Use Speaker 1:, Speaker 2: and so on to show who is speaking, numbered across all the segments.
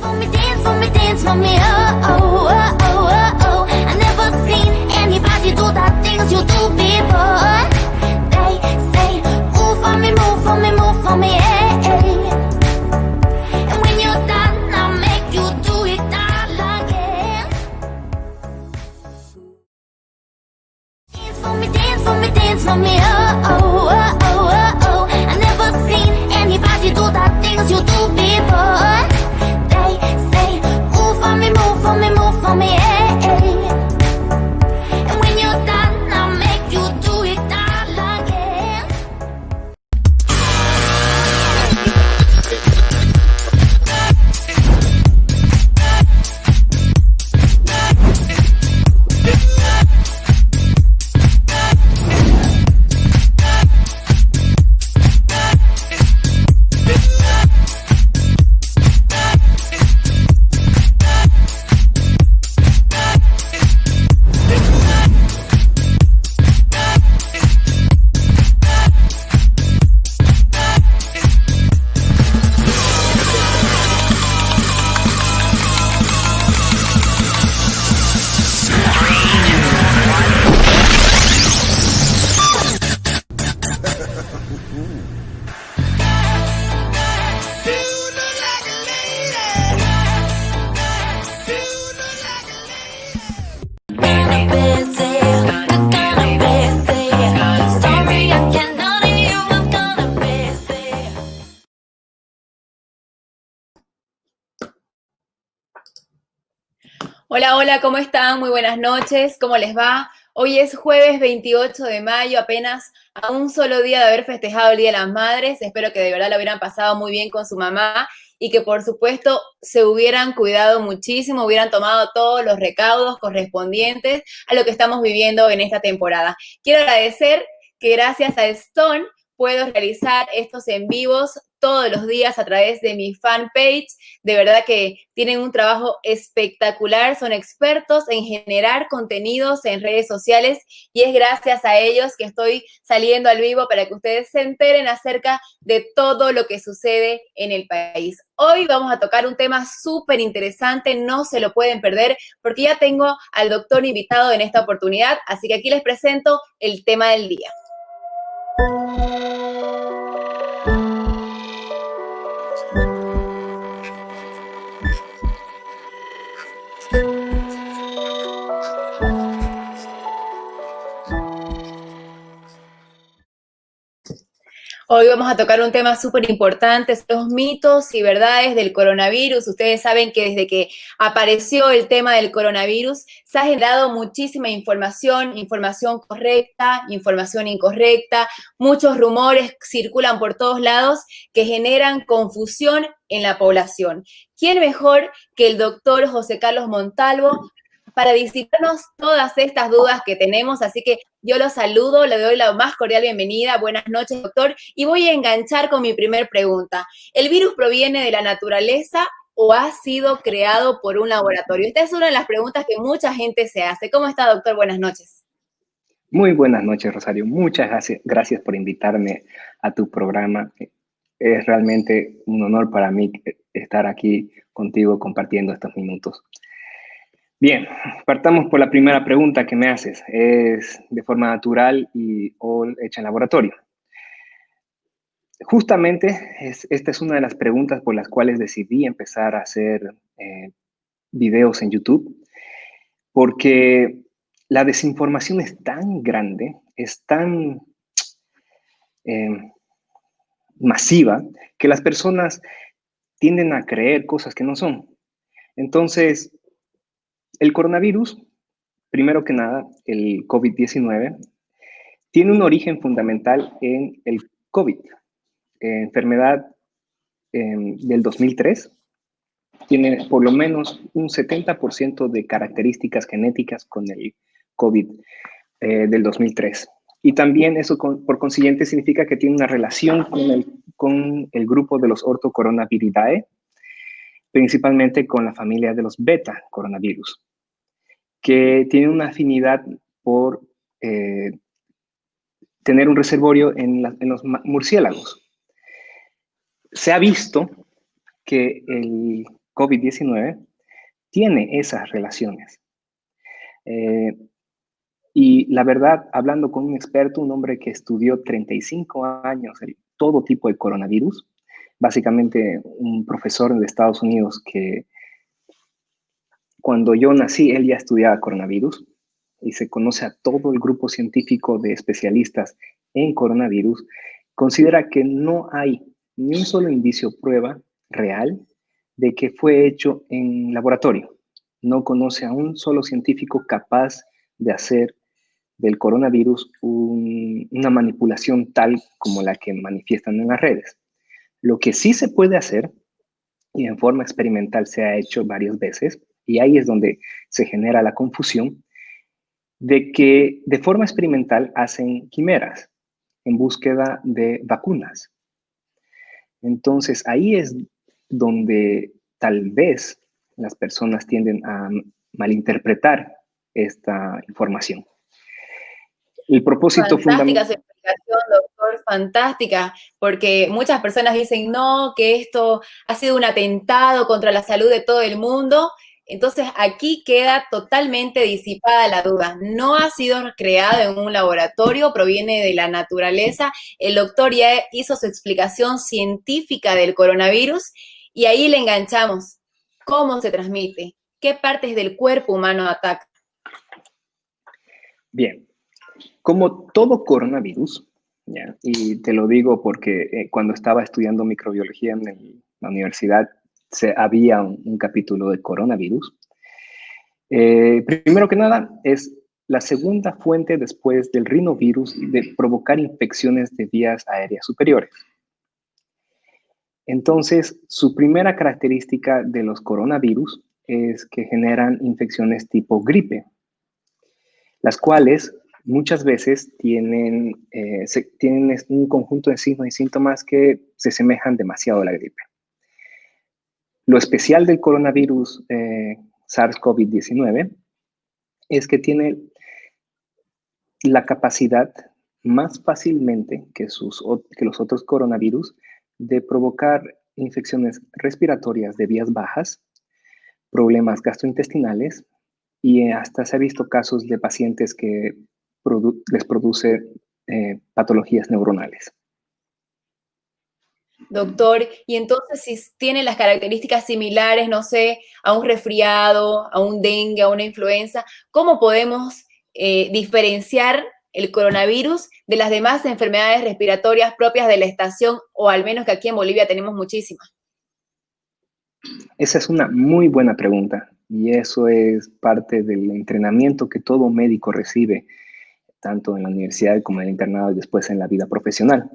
Speaker 1: for me, dance for me, dance for me, oh, oh, oh, oh, oh, oh. I never seen anybody do the things you do before. They say, move for me, move for me, move for me, hey, hey. And when you're done, I'll make you do it all again. Dance for me, dance for me, dance for me, oh, oh, oh, oh, oh, oh. I never seen anybody do the things you do before. They say, move for me, move for me, move for me, hey, hey. And when you're done, I'll make you do it all again.
Speaker 2: Hola, hola, ¿cómo están? Muy buenas noches, ¿cómo les va? Hoy es jueves 28 de mayo, apenas a un solo día de haber festejado el Día de las Madres. Espero que de verdad lo hubieran pasado muy bien con su mamá y que por supuesto se hubieran cuidado muchísimo, hubieran tomado todos los recaudos correspondientes a lo que estamos viviendo en esta temporada. Quiero agradecer que gracias a Stone puedo realizar estos en vivos todos los días a través de mi fanpage. De verdad que tienen un trabajo espectacular, son expertos en generar contenidos en redes sociales y es gracias a ellos que estoy saliendo al vivo para que ustedes se enteren acerca de todo lo que sucede en el país. Hoy vamos a tocar un tema súper interesante, no se lo pueden perder porque ya tengo al doctor invitado en esta oportunidad, así que aquí les presento el tema del día. Hoy vamos a tocar un tema súper importante, los mitos y verdades del coronavirus. Ustedes saben que desde que apareció el tema del coronavirus se ha generado muchísima información, información correcta, información incorrecta, muchos rumores circulan por todos lados que generan confusión en la población. ¿Quién mejor que el doctor José Carlos Montalvo para disiparnos todas estas dudas que tenemos? Así que yo lo saludo, le doy la más cordial bienvenida. Buenas noches, doctor. Y voy a enganchar con mi primer pregunta. ¿El virus proviene de la naturaleza o ha sido creado por un laboratorio? Esta es una de las preguntas que mucha gente se hace. ¿Cómo está, doctor? Buenas noches.
Speaker 3: Muy buenas noches, Rosario. Muchas gracias por invitarme a tu programa. Es realmente un honor para mí estar aquí contigo compartiendo estos minutos. Bien, partamos por la primera pregunta que me haces. ¿Es de forma natural o hecha en laboratorio? Justamente esta es una de las preguntas por las cuales decidí empezar a hacer videos en YouTube, porque la desinformación es tan grande, es tan masiva, que las personas tienden a creer cosas que no son. Entonces, el coronavirus, primero que nada, el COVID-19, tiene un origen fundamental en el COVID, enfermedad del 2003. Tiene por lo menos un 70% de características genéticas con el COVID del 2003. Y también eso, por consiguiente, significa que tiene una relación con el grupo de los ortocoronaviridae, principalmente con la familia de los beta coronavirus, que tiene una afinidad por tener un reservorio en los murciélagos. Se ha visto que COVID-19 tiene esas relaciones. Y la verdad, hablando con un experto, un hombre que estudió 35 años todo tipo de coronavirus, básicamente un profesor de Estados Unidos que cuando yo nací, él ya estudiaba coronavirus y se conoce a todo el grupo científico de especialistas en coronavirus, considera que no hay ni un solo indicio o prueba real de que fue hecho en laboratorio. No conoce a un solo científico capaz de hacer del coronavirus una manipulación tal como la que manifiestan en las redes. Lo que sí se puede hacer, y en forma experimental se ha hecho varias veces, y ahí es donde se genera la confusión, de que de forma experimental hacen quimeras en búsqueda de vacunas. Entonces ahí es donde tal vez las personas tienden a malinterpretar esta información. El propósito
Speaker 2: Fantástica su
Speaker 3: fundamental.
Speaker 2: explicación, doctor, fantástica, porque muchas personas dicen, no, que esto ha sido un atentado contra la salud de todo el mundo. Entonces aquí queda totalmente disipada la duda. No ha sido creado en un laboratorio, proviene de la naturaleza. El doctor ya hizo su explicación científica del coronavirus y ahí le enganchamos. ¿Cómo se transmite? ¿Qué partes del cuerpo humano ataca?
Speaker 3: Bien, como todo coronavirus, ¿ya? Y te lo digo porque cuando estaba estudiando microbiología en la universidad, había un capítulo de coronavirus. Primero que nada, es la segunda fuente después del rinovirus de provocar infecciones de vías aéreas superiores. Entonces, su primera característica de los coronavirus es que generan infecciones tipo gripe, las cuales muchas veces tienen un conjunto de signos y síntomas que se semejan demasiado a la gripe. Lo especial del coronavirus SARS-CoV-19 es que tiene la capacidad más fácilmente que los otros coronavirus de provocar infecciones respiratorias de vías bajas, problemas gastrointestinales y hasta se ha visto casos de pacientes que les produce patologías neuronales.
Speaker 2: Doctor, y entonces si tiene las características similares, no sé, a un resfriado, a un dengue, a una influenza, ¿cómo podemos diferenciar el coronavirus de las demás enfermedades respiratorias propias de la estación, o al menos que aquí en Bolivia tenemos muchísimas?
Speaker 3: Esa es una muy buena pregunta y eso es parte del entrenamiento que todo médico recibe, tanto en la universidad como en el internado y después en la vida profesional.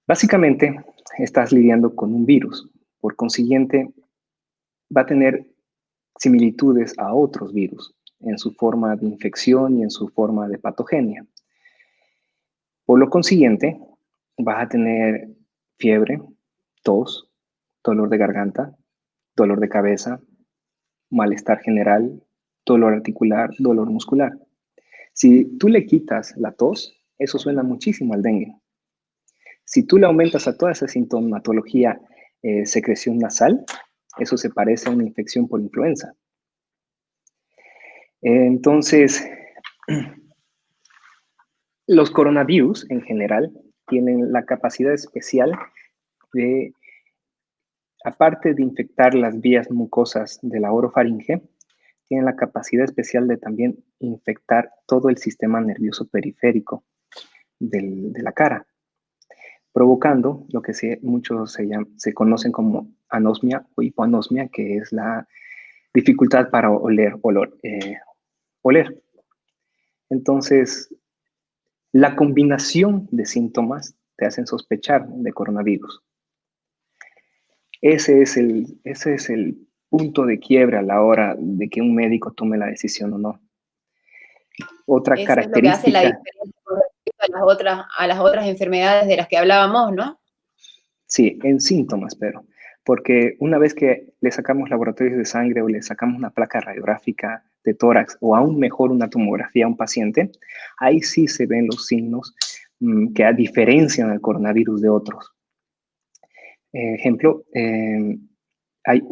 Speaker 3: Básicamente, estás lidiando con un virus. Por consiguiente, va a tener similitudes a otros virus en su forma de infección y en su forma de patogenia. Por lo consiguiente, vas a tener fiebre, tos, dolor de garganta, dolor de cabeza, malestar general, dolor articular, dolor muscular. Si tú le quitas la tos, eso suena muchísimo al dengue. Si tú le aumentas a toda esa sintomatología secreción nasal, eso se parece a una infección por influenza. Entonces, los coronavirus en general tienen la capacidad especial de, aparte de infectar las vías mucosas de la orofaringe, tienen la capacidad especial de también infectar todo el sistema nervioso periférico de la cara, provocando lo que muchos se conocen como anosmia o hipoanosmia, que es la dificultad para oler. Entonces, la combinación de síntomas te hacen sospechar de coronavirus. Ese es el punto de quiebre a la hora de que un médico tome la decisión o no. Otra
Speaker 2: Eso es lo que hace la
Speaker 3: característica.
Speaker 2: diferencia con respecto a las otras enfermedades de las que hablábamos, ¿no?
Speaker 3: Sí, en síntomas, pero porque una vez que le sacamos laboratorios de sangre o le sacamos una placa radiográfica de tórax o aún mejor una tomografía a un paciente, ahí sí se ven los signos que diferencian al coronavirus de otros. Ejemplo, hay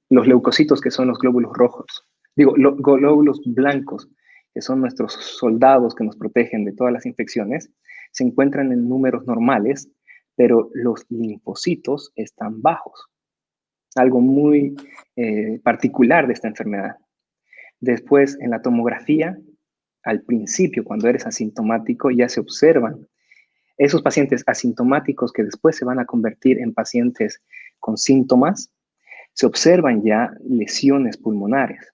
Speaker 3: los leucocitos, que son los glóbulos rojos, glóbulos blancos, que son nuestros soldados que nos protegen de todas las infecciones, se encuentran en números normales, pero los linfocitos están bajos. Algo muy particular de esta enfermedad. Después, en la tomografía, al principio, cuando eres asintomático, ya se observan esos pacientes asintomáticos que después se van a convertir en pacientes con síntomas. Se observan ya lesiones pulmonares,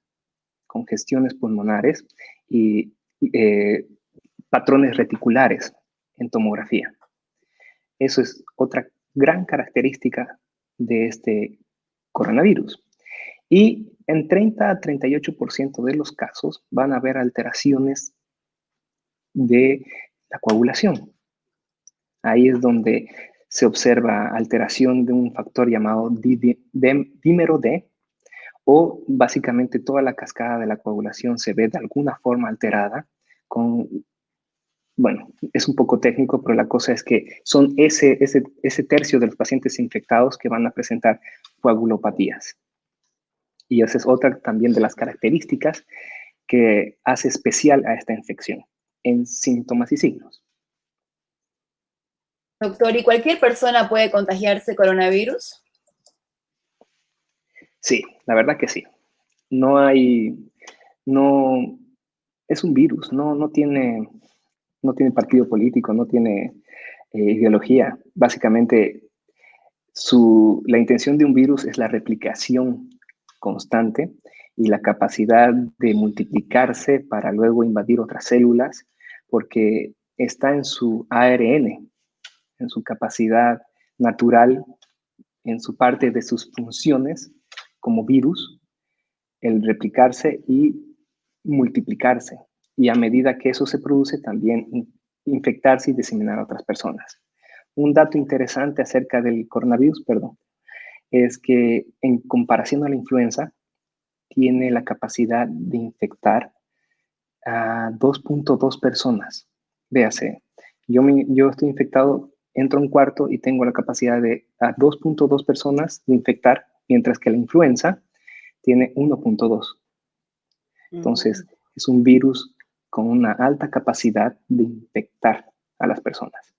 Speaker 3: congestiones pulmonares y patrones reticulares en tomografía. Eso es otra gran característica de este coronavirus. Y en 30 a 38% de los casos van a haber alteraciones de la coagulación. Ahí es donde se observa alteración de un factor llamado dímero D, o básicamente toda la cascada de la coagulación se ve de alguna forma alterada bueno, es un poco técnico, pero la cosa es que son ese tercio de los pacientes infectados que van a presentar coagulopatías. Y esa es otra también de las características que hace especial a esta infección en síntomas y signos.
Speaker 2: Doctor, ¿y cualquier persona puede contagiarse coronavirus?
Speaker 3: Sí, la verdad que sí. Es un virus, no tiene partido político, no tiene ideología. Básicamente, la intención de un virus es la replicación constante y la capacidad de multiplicarse para luego invadir otras células, porque está en su ARN, en su capacidad natural, en su parte de sus funciones como virus, el replicarse y multiplicarse. Y a medida que eso se produce, también infectarse y diseminar a otras personas. Un dato interesante acerca del coronavirus, es que en comparación a la influenza, tiene la capacidad de infectar a 2.2 personas. Véase, yo estoy infectado, entro a un cuarto y tengo la capacidad de a 2.2 personas de infectar, mientras que la influenza tiene 1.2. Entonces, es un virus con una alta capacidad de infectar a las personas.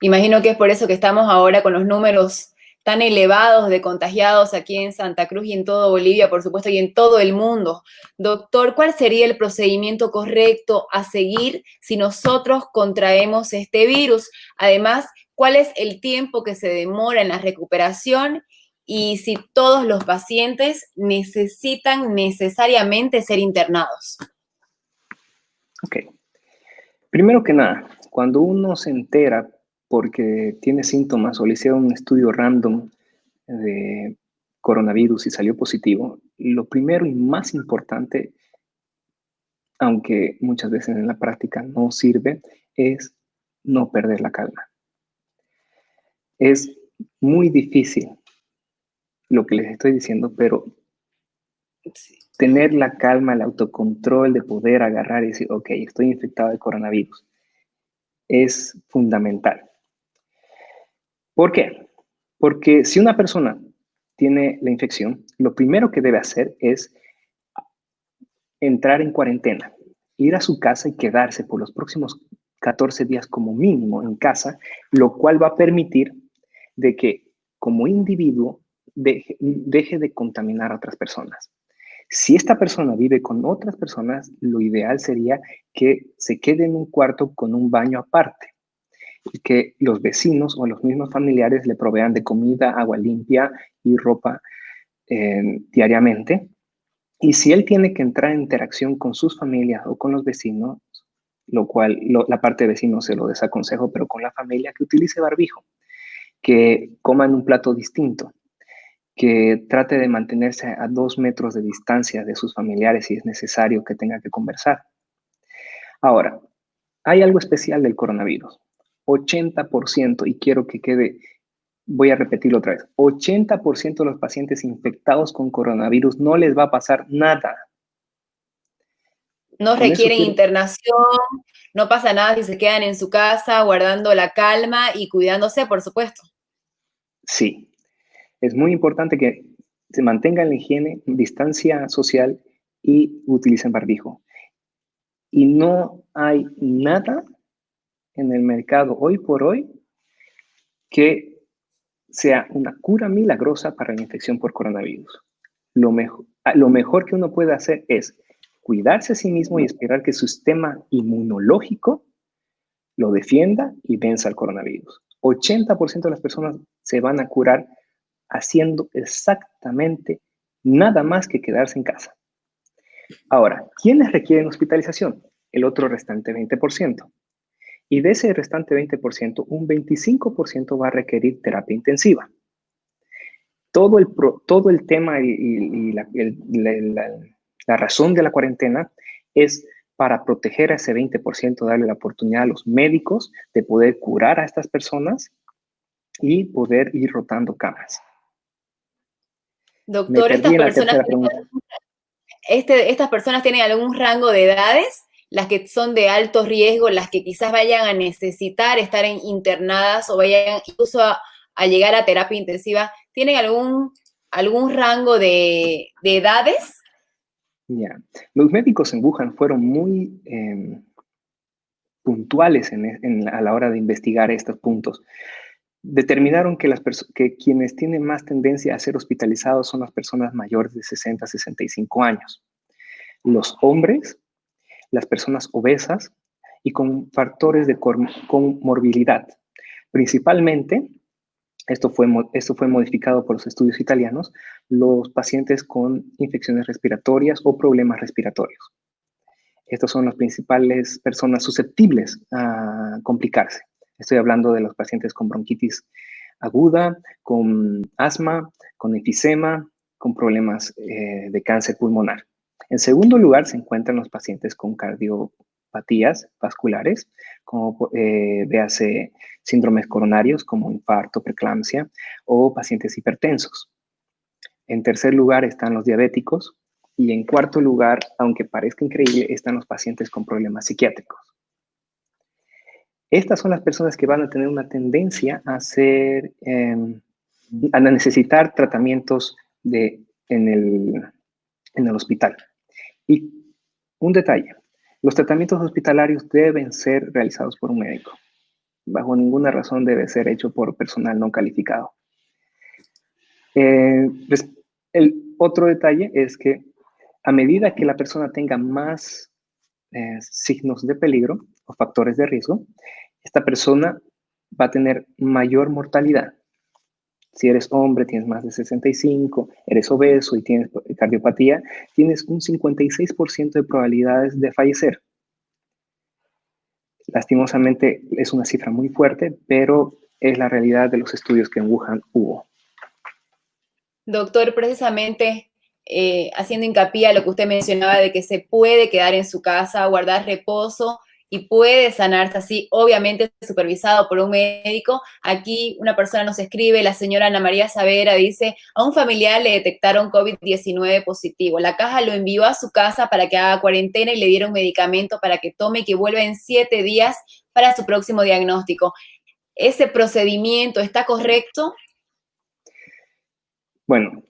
Speaker 2: Imagino que es por eso que estamos ahora con los números tan elevados de contagiados aquí en Santa Cruz y en todo Bolivia, por supuesto, y en todo el mundo. Doctor, ¿cuál sería el procedimiento correcto a seguir si nosotros contraemos este virus? Además, ¿cuál es el tiempo que se demora en la recuperación? Y si todos los pacientes necesitan necesariamente ser internados.
Speaker 3: Ok. Primero que nada, cuando uno se entera porque tiene síntomas o le hicieron un estudio random de coronavirus y salió positivo, lo primero y más importante, aunque muchas veces en la práctica no sirve, es no perder la calma. Es muy difícil lo que les estoy diciendo, pero tener la calma, el autocontrol de poder agarrar y decir, ok, estoy infectado de coronavirus, es fundamental. ¿Por qué? Porque si una persona tiene la infección, lo primero que debe hacer es entrar en cuarentena, ir a su casa y quedarse por los próximos 14 días como mínimo en casa, lo cual va a permitir de que como individuo deje de contaminar a otras personas. Si esta persona vive con otras personas, lo ideal sería que se quede en un cuarto con un baño aparte y que los vecinos o los mismos familiares le provean de comida, agua limpia y ropa diariamente. Y si él tiene que entrar en interacción con sus familias o con los vecinos, lo cual la parte de vecinos se lo desaconsejo, pero con la familia, que utilice barbijo, que coma en un plato distinto, que trate de mantenerse a 2 metros de distancia de sus familiares si es necesario que tenga que conversar. Ahora, hay algo especial del coronavirus. 80%, y quiero que quede, voy a repetirlo otra vez, 80% de los pacientes infectados con coronavirus no les va a pasar nada.
Speaker 2: No requieren internación, no pasa nada si se quedan en su casa guardando la calma y cuidándose, por supuesto.
Speaker 3: Sí. Es muy importante que se mantengan la higiene, distancia social y utilicen barbijo. Y no hay nada en el mercado hoy por hoy que sea una cura milagrosa para la infección por coronavirus. Lo mejor que uno puede hacer es cuidarse a sí mismo y esperar que su sistema inmunológico lo defienda y venza al coronavirus. 80% de las personas se van a curar haciendo exactamente nada más que quedarse en casa. Ahora, ¿quiénes requieren hospitalización? El otro restante 20%. Y de ese restante 20%, un 25% va a requerir terapia intensiva. Todo el tema y la razón de la cuarentena es para proteger a ese 20%, darle la oportunidad a los médicos de poder curar a estas personas y poder ir rotando camas. Me
Speaker 2: Doctor,
Speaker 3: perdí en la tercera pregunta.
Speaker 2: ¿estas personas tienen algún rango de edades? Las que son de alto riesgo, las que quizás vayan a necesitar estar internadas o vayan incluso a llegar a terapia intensiva, ¿tienen algún rango de edades?
Speaker 3: Ya. Los médicos en Wuhan fueron muy puntuales a la hora de investigar estos puntos. Determinaron que quienes tienen más tendencia a ser hospitalizados son las personas mayores de 60 a 65 años. Los hombres, las personas obesas y con factores de comorbilidad. Principalmente, esto fue modificado por los estudios italianos, los pacientes con infecciones respiratorias o problemas respiratorios. Estas son las principales personas susceptibles a complicarse. Estoy hablando de los pacientes con bronquitis aguda, con asma, con enfisema, con problemas de cáncer pulmonar. En segundo lugar, se encuentran los pacientes con cardiopatías vasculares, como véase síndromes coronarios, como infarto, preeclampsia, o pacientes hipertensos. En tercer lugar están los diabéticos. Y en cuarto lugar, aunque parezca increíble, están los pacientes con problemas psiquiátricos. Estas son las personas que van a tener una tendencia a necesitar tratamientos en el hospital. Y un detalle, los tratamientos hospitalarios deben ser realizados por un médico. Bajo ninguna razón debe ser hecho por personal no calificado. El otro detalle es que a medida que la persona tenga más signos de peligro o factores de riesgo, esta persona va a tener mayor mortalidad. Si eres hombre, tienes más de 65, eres obeso y tienes cardiopatía, tienes un 56% de probabilidades de fallecer. Lastimosamente es una cifra muy fuerte, pero es la realidad de los estudios que en Wuhan hubo.
Speaker 2: Doctor, precisamente haciendo hincapié a lo que usted mencionaba de que se puede quedar en su casa, guardar reposo y puede sanarse así, obviamente supervisado por un médico. Aquí una persona nos escribe, la señora Ana María Savera dice, a un familiar le detectaron COVID-19 positivo. La caja lo envió a su casa para que haga cuarentena y le dieron medicamento para que tome y que vuelva en 7 días para su próximo diagnóstico. ¿Ese procedimiento está correcto?
Speaker 3: Bueno,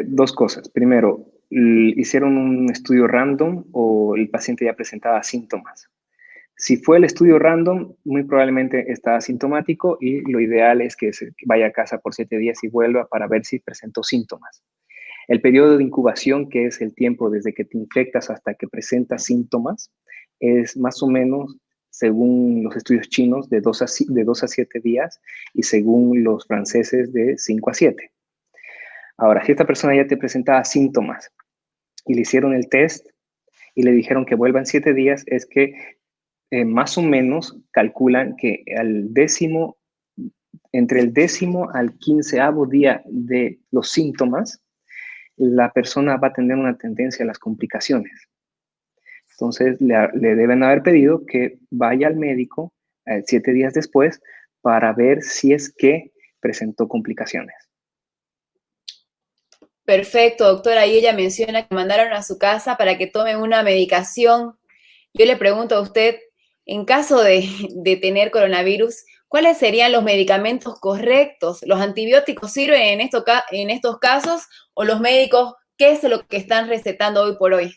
Speaker 3: dos cosas. Primero, hicieron un estudio random o el paciente ya presentaba síntomas. Si fue el estudio random, muy probablemente está asintomático y lo ideal es que vaya a casa por 7 días y vuelva para ver si presentó síntomas. El periodo de incubación, que es el tiempo desde que te infectas hasta que presentas síntomas, es más o menos, según los estudios chinos, de 2 a 7 días y según los franceses de 5 a 7. Ahora, si esta persona ya te presentaba síntomas y le hicieron el test y le dijeron que vuelva en 7 días, es que más o menos calculan que entre el 10º al 15º día de los síntomas, la persona va a tener una tendencia a las complicaciones. Entonces, le deben haber pedido que vaya al médico 7 días después para ver si es que presentó complicaciones.
Speaker 2: Perfecto, doctora. Ahí ella menciona que mandaron a su casa para que tome una medicación. Yo le pregunto a usted, en caso de tener coronavirus, ¿Cuáles serían los medicamentos correctos? ¿Los antibióticos sirven en estos casos o los médicos, qué es lo que están recetando hoy por hoy?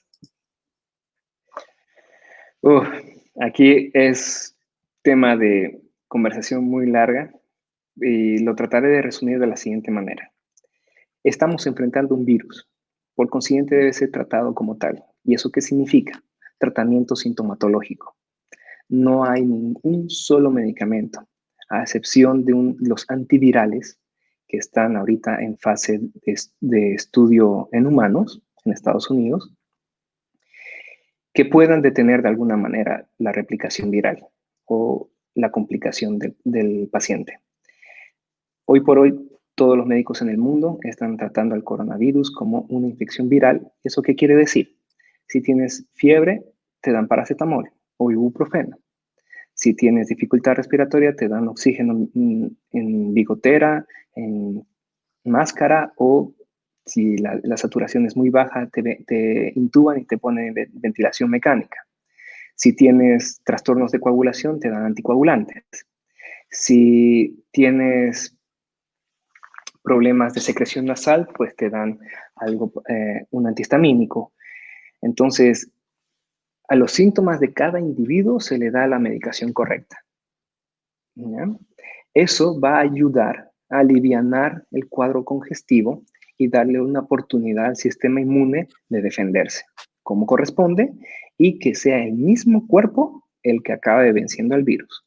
Speaker 3: Uf, aquí es tema de conversación muy larga y lo trataré de resumir de la siguiente manera. Estamos enfrentando un virus, por consiguiente debe ser tratado como tal. ¿Y eso qué significa? Tratamiento sintomatológico. No hay ningún solo medicamento, a excepción de los antivirales que están ahorita en fase de estudio en humanos en Estados Unidos, que puedan detener de alguna manera la replicación viral o la complicación del paciente. Hoy por hoy, todos los médicos en el mundo están tratando al coronavirus como una infección viral. ¿Eso qué quiere decir? Si tienes fiebre, te dan paracetamol o ibuprofeno. Si tienes dificultad respiratoria, te dan oxígeno en bigotera, en máscara, o si la saturación es muy baja, te intuban y te ponen ventilación mecánica. Si tienes trastornos de coagulación, te dan anticoagulantes. Si tienes problemas de secreción nasal, pues te dan un antihistamínico. Entonces, a los síntomas de cada individuo se le da la medicación correcta. ¿Ya? Eso va a ayudar a alivianar el cuadro congestivo y darle una oportunidad al sistema inmune de defenderse, como corresponde, y que sea el mismo cuerpo el que acabe venciendo al virus.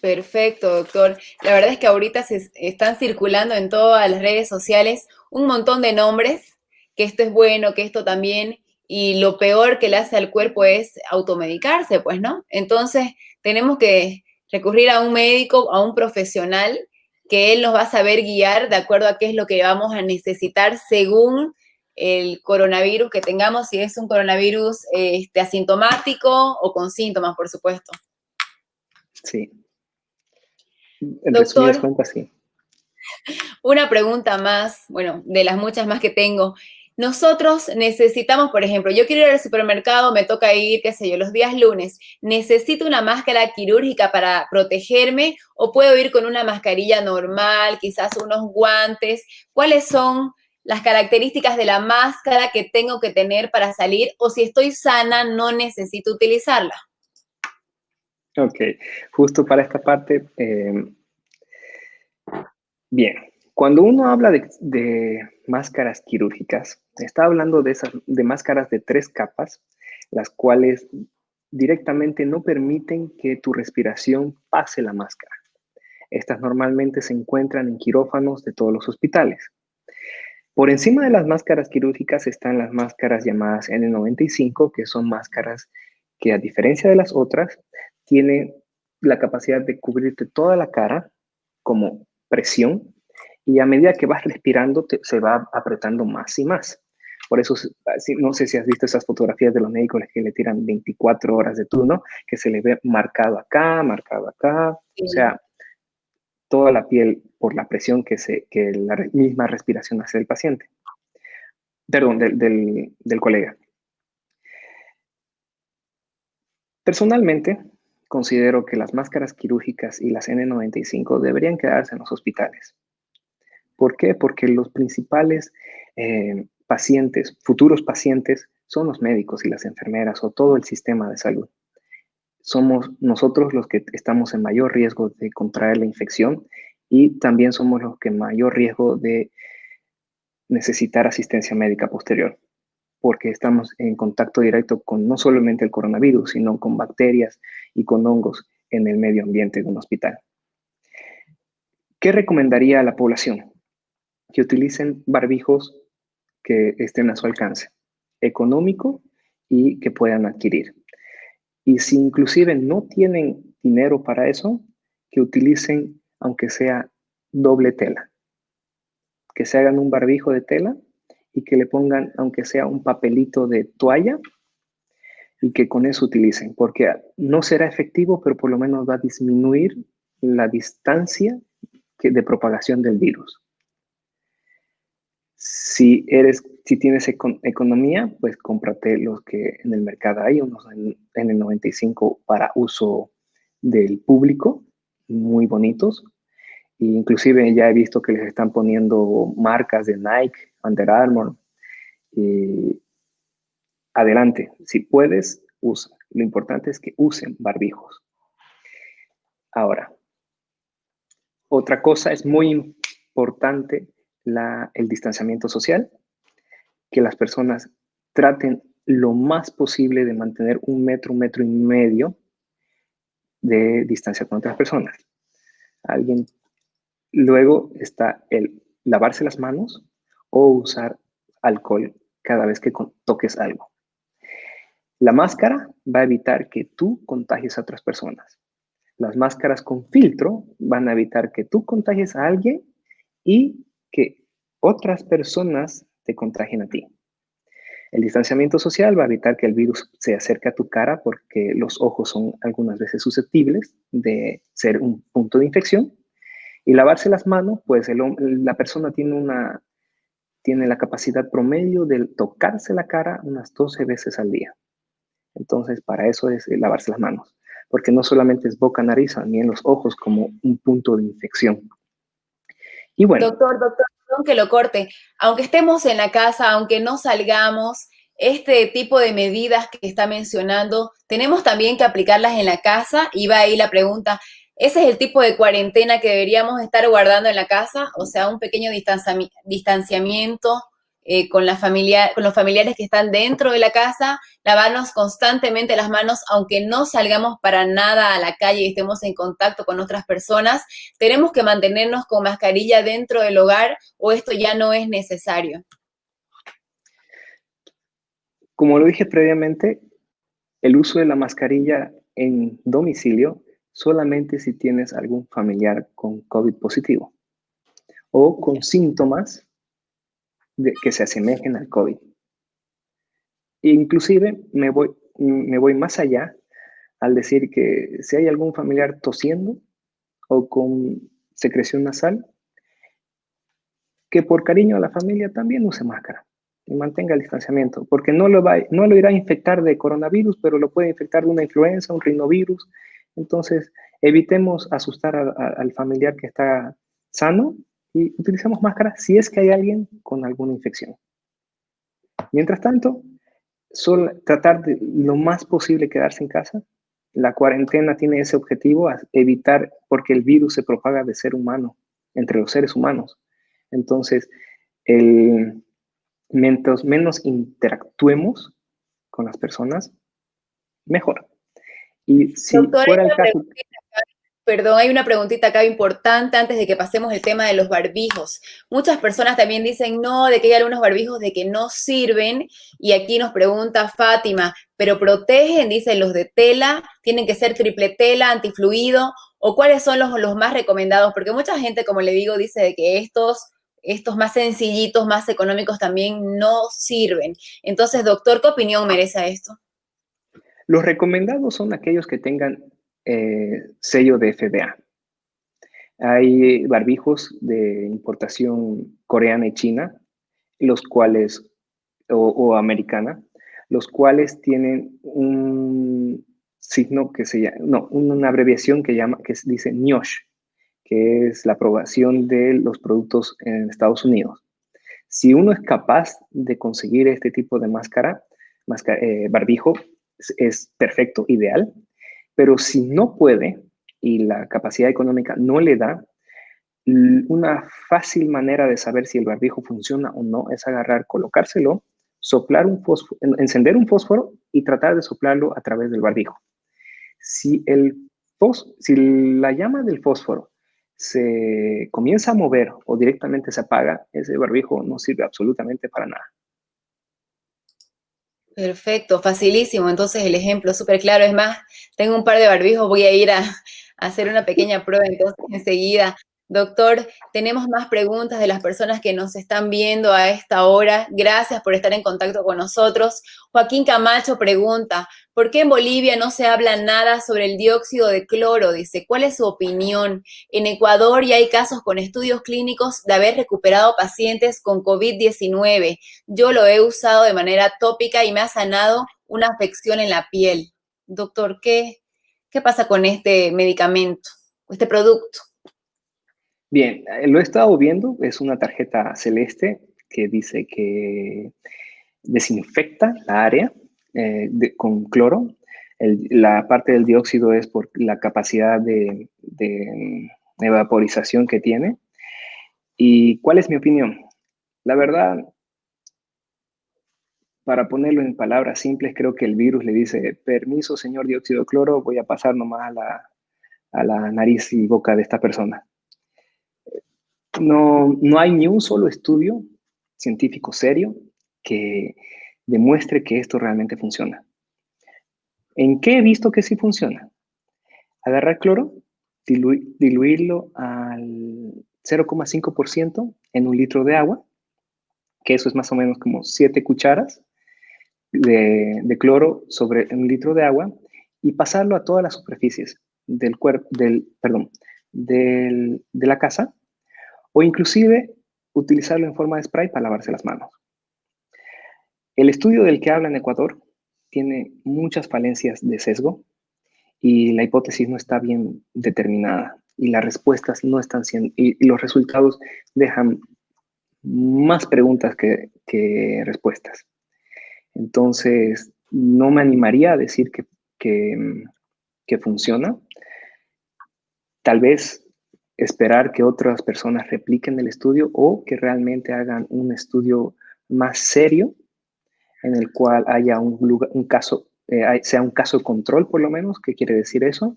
Speaker 2: Perfecto, doctor. La verdad es que ahorita se están circulando en todas las redes sociales un montón de nombres, que esto es bueno, que esto también, y lo peor que le hace al cuerpo es automedicarse, pues, ¿no? Entonces, tenemos que recurrir a un médico, a un profesional, que él nos va a saber guiar de acuerdo a qué es lo que vamos a necesitar según el coronavirus que tengamos, si es un coronavirus asintomático o con síntomas, por supuesto.
Speaker 3: Sí. En resumidas
Speaker 2: Doctor,
Speaker 3: cuentas, sí.
Speaker 2: una pregunta más, bueno, de las muchas más que tengo. Nosotros necesitamos, por ejemplo, yo quiero ir al supermercado, me toca ir, qué sé yo, los días lunes. ¿Necesito una máscara quirúrgica para protegerme o puedo ir con una mascarilla normal, quizás unos guantes? ¿Cuáles son las características de la máscara que tengo que tener para salir? O si estoy sana, no necesito utilizarla.
Speaker 3: Ok, justo para esta parte, bien, cuando uno habla de máscaras quirúrgicas, está hablando de máscaras de 3 capas, las cuales directamente no permiten que tu respiración pase la máscara. Estas normalmente se encuentran en quirófanos de todos los hospitales. Por encima de las máscaras quirúrgicas están las máscaras llamadas N95, que son máscaras que, a diferencia de las otras, tienen la capacidad de cubrirte toda la cara como presión, y a medida que vas respirando se va apretando más y más. Por eso, no sé si has visto esas fotografías de los médicos que le tiran 24 horas de turno, que se le ve marcado acá,
Speaker 2: Sí.
Speaker 3: o sea, toda la piel por la presión que la misma respiración hace el paciente. Perdón, del colega. Personalmente, considero que las máscaras quirúrgicas y las N95 deberían quedarse en los hospitales. ¿Por qué? Porque los principales pacientes, futuros pacientes, son los médicos y las enfermeras o todo el sistema de salud. Somos nosotros los que estamos en mayor riesgo de contraer la infección, y también somos los que mayor riesgo de necesitar asistencia médica posterior, porque estamos en contacto directo con no solamente el coronavirus, sino con bacterias y con hongos en el medio ambiente de un hospital. ¿Qué recomendaría a la población? Que utilicen barbijos que estén a su alcance, económico y que puedan adquirir. Y si inclusive no tienen dinero para eso, que utilicen, aunque sea doble tela, que se hagan un barbijo de tela y que le pongan, aunque sea un papelito de toalla, y que con eso utilicen, porque no será efectivo, pero por lo menos va a disminuir la distancia de propagación del virus. Si tienes economía, pues cómprate los que en el mercado hay, unos N95 para uso del público, muy bonitos. E inclusive ya he visto que les están poniendo marcas de Nike, Under Armour. Adelante, si puedes, usa. Lo importante es que usen barbijos. Ahora, otra cosa es muy importante el distanciamiento social, que las personas traten lo más posible de mantener un metro y medio de distancia con otras personas. Luego está el lavarse las manos o usar alcohol cada vez que toques algo. La máscara va a evitar que tú contagies a otras personas. Las máscaras con filtro van a evitar que tú contagies a alguien y que otras personas te contagien a ti. El distanciamiento social va a evitar que el virus se acerque a tu cara porque los ojos son algunas veces susceptibles de ser un punto de infección. Y lavarse las manos, pues la persona tiene la capacidad promedio de tocarse la cara unas 12 veces al día. Entonces, para eso es lavarse las manos, porque no solamente es boca, nariz, también los ojos como un punto de infección. Y bueno.
Speaker 2: Doctor, perdón que lo corte. Aunque estemos en la casa, aunque no salgamos, este tipo de medidas que está mencionando, tenemos también que aplicarlas en la casa. Y va ahí la pregunta, ¿ese es el tipo de cuarentena que deberíamos estar guardando en la casa? O sea, un pequeño distanciamiento con los familiares que están dentro de la casa, lavarnos constantemente las manos, aunque no salgamos para nada a la calle y estemos en contacto con otras personas. ¿Tenemos que mantenernos con mascarilla dentro del hogar o esto ya no es necesario?
Speaker 3: Como lo dije previamente, el uso de la mascarilla en domicilio solamente si tienes algún familiar con COVID positivo o con síntomas que se asemejen al COVID. Inclusive me voy más allá al decir que si hay algún familiar tosiendo o con secreción nasal, que por cariño a la familia también use máscara y mantenga el distanciamiento, porque no lo irá a infectar de coronavirus, pero lo puede infectar de una influenza, un rinovirus. Entonces, evitemos asustar al familiar que está sano y utilicemos máscara si es que hay alguien con alguna infección. Mientras tanto, tratar de lo más posible quedarse en casa. La cuarentena tiene ese objetivo, evitar, porque el virus se propaga de ser humano, entre los seres humanos. Entonces, mientras menos interactuemos con las personas, mejor. Y si
Speaker 2: Doctor,
Speaker 3: fuera el caso...
Speaker 2: Perdón, hay una preguntita acá importante antes de que pasemos el tema de los barbijos. Muchas personas también dicen, no, de que hay algunos barbijos de que no sirven. Y aquí nos pregunta Fátima, ¿pero protegen? Dicen los de tela, tienen que ser triple tela, antifluido, o cuáles son los más recomendados, porque mucha gente, como le digo, dice de que estos más sencillitos, más económicos también no sirven. Entonces, doctor, ¿qué opinión merece esto?
Speaker 3: Los recomendados son aquellos que tengan sello de FDA. Hay barbijos de importación coreana y china, los cuales, o americana, los cuales tienen un signo que se llama, no, una abreviación que dice NIOSH, que es la aprobación de los productos en Estados Unidos. Si uno es capaz de conseguir este tipo de barbijo, es perfecto, ideal, pero si no puede y la capacidad económica no le da, una fácil manera de saber si el barbijo funciona o no es colocárselo, soplar un fósforo, encender un fósforo y tratar de soplarlo a través del barbijo. Si la llama del fósforo se comienza a mover o directamente se apaga, ese barbijo no sirve absolutamente para nada.
Speaker 2: Perfecto, facilísimo. Entonces el ejemplo es súper claro. Es más, tengo un par de barbijos, voy a ir a hacer una pequeña prueba entonces enseguida. Doctor, tenemos más preguntas de las personas que nos están viendo a esta hora. Gracias por estar en contacto con nosotros. Joaquín Camacho pregunta, ¿por qué en Bolivia no se habla nada sobre el dióxido de cloro? Dice, ¿cuál es su opinión? En Ecuador ya hay casos con estudios clínicos de haber recuperado pacientes con COVID-19. Yo lo he usado de manera tópica y me ha sanado una afección en la piel. Doctor, ¿qué ¿Qué pasa con este medicamento, este producto?
Speaker 3: Bien, lo he estado viendo, es una tarjeta celeste que dice que desinfecta la área con cloro. La parte del dióxido es por la capacidad de evaporización que tiene. ¿Y cuál es mi opinión? La verdad, para ponerlo en palabras simples, creo que el virus le dice, permiso, señor dióxido de cloro, voy a pasar nomás a la nariz y boca de esta persona. No hay ni un solo estudio científico serio que demuestre que esto realmente funciona. ¿En qué he visto que sí funciona? Agarrar cloro, diluirlo al 0,5% en un litro de agua, que eso es más o menos como 7 cucharas de cloro sobre un litro de agua, y pasarlo a todas las superficies del cuerpo, de la casa, o inclusive utilizarlo en forma de spray para lavarse las manos. El estudio del que habla en Ecuador tiene muchas falencias de sesgo y la hipótesis no está bien determinada y las respuestas no están siendo, y los resultados dejan más preguntas que respuestas. Entonces, no me animaría a decir que funciona. Tal vez esperar que otras personas repliquen el estudio o que realmente hagan un estudio más serio en el cual haya un caso, sea un caso control por lo menos. ¿Qué quiere decir eso?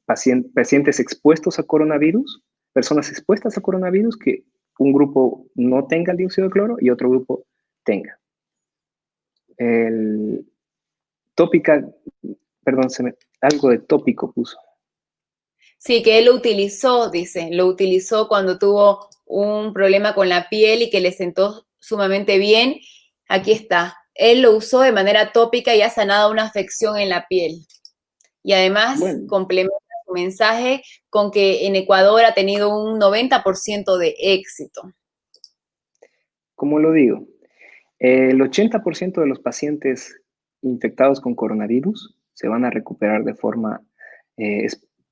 Speaker 3: Pacientes expuestos a coronavirus, personas expuestas a coronavirus, que un grupo no tenga el dióxido de cloro y otro grupo tenga. El tópica, perdón, algo de tópico puso.
Speaker 2: Sí, que él lo utilizó, dice, lo utilizó cuando tuvo un problema con la piel y que le sentó sumamente bien. Aquí está. Él lo usó de manera tópica y ha sanado una afección en la piel. Y además
Speaker 3: Bueno,
Speaker 2: complementa su mensaje con que en Ecuador ha tenido un 90% de éxito.
Speaker 3: como lo digo, el 80% de los pacientes infectados con coronavirus se van a recuperar de forma